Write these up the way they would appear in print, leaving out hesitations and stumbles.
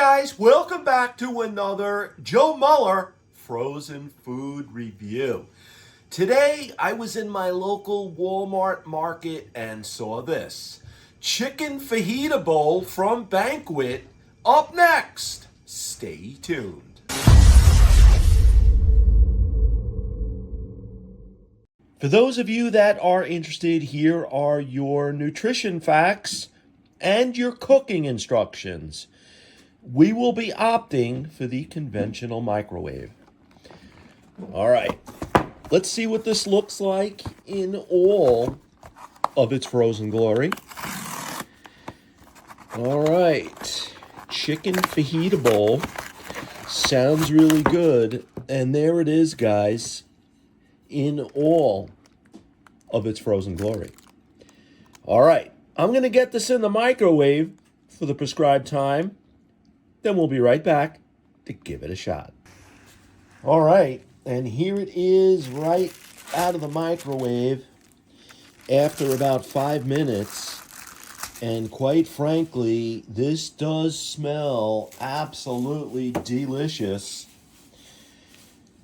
guys, welcome back to another Joe Muller frozen food review. Today I was in my local Walmart market and saw this chicken fajita bowl from Banquet. Up next, stay tuned. For those of you that are interested, here are your nutrition facts and your cooking instructions. We will be opting for the conventional microwave. All right, let's see what this looks like in all of its frozen glory. All right, chicken fajita bowl. Sounds really good. And there it is, guys, in all of its frozen glory. All right, I'm going to get this in the microwave for the prescribed time. Then we'll be right back to give it a shot. All right, and here it is right out of the microwave after about 5 minutes. And quite frankly, this does smell absolutely delicious.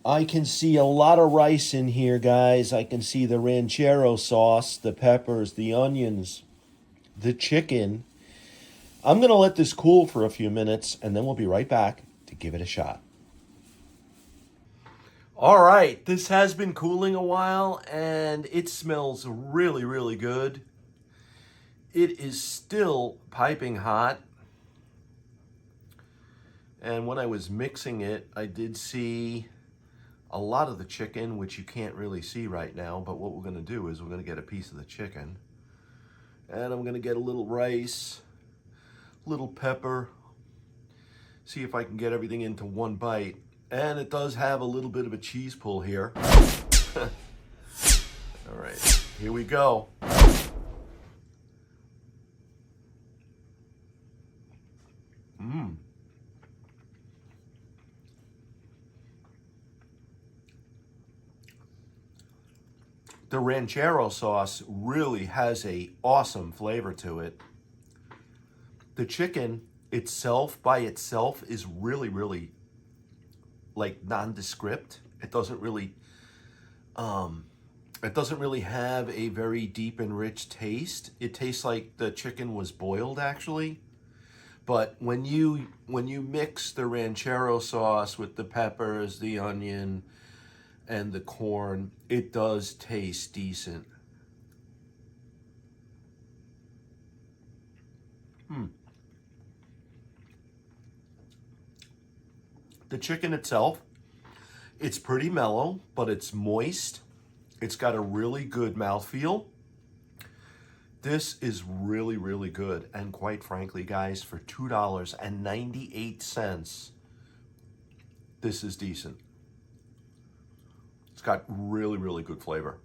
I can see a lot of rice in here, guys. I can see the ranchero sauce, the peppers, the onions, the chicken. I'm going to let this cool for a few minutes, and then we'll be right back to give it a shot. All right, this has been cooling a while, and it smells really, really good. It is still piping hot. And when I was mixing it, I did see a lot of the chicken, which you can't really see right now, but what we're going to do is we're going to get a piece of the chicken. And I'm going to get a little rice, little pepper, see if I can get everything into one bite. And it does have a little bit of a cheese pull here. All right, here we go. The ranchero sauce really has a awesome flavor to it. The chicken itself, by itself, is really, really like nondescript. It doesn't really have a very deep and rich taste. It tastes like the chicken was boiled, actually. But when you mix the ranchero sauce with the peppers, the onion, and the corn, it does taste decent. The chicken itself, it's pretty mellow, but it's moist. It's got a really good mouthfeel. This is really, really good. And quite frankly, guys, for $2.98, this is decent. It's got really, really good flavor.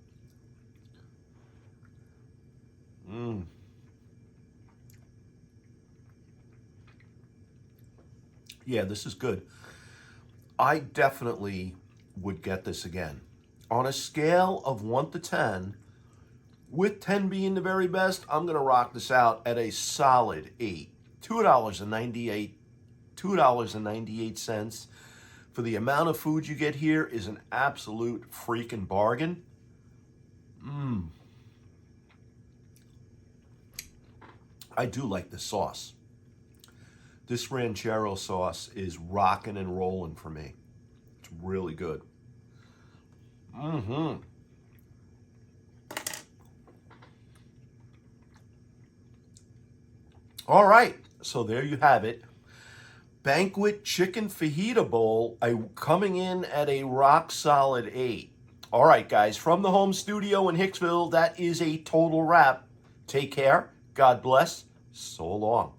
Yeah, this is good. I definitely would get this again. On a scale of 1 to 10, with 10 being the very best, I'm going to rock this out at a solid 8. $2.98 for the amount of food you get here is an absolute freaking bargain. I do like this sauce. This ranchero sauce is rocking and rolling for me. It's really good. All right, so there you have it. Banquet chicken fajita bowl coming in at a rock solid 8. All right, guys, from the home studio in Hicksville, that is a total wrap. Take care. God bless. So long.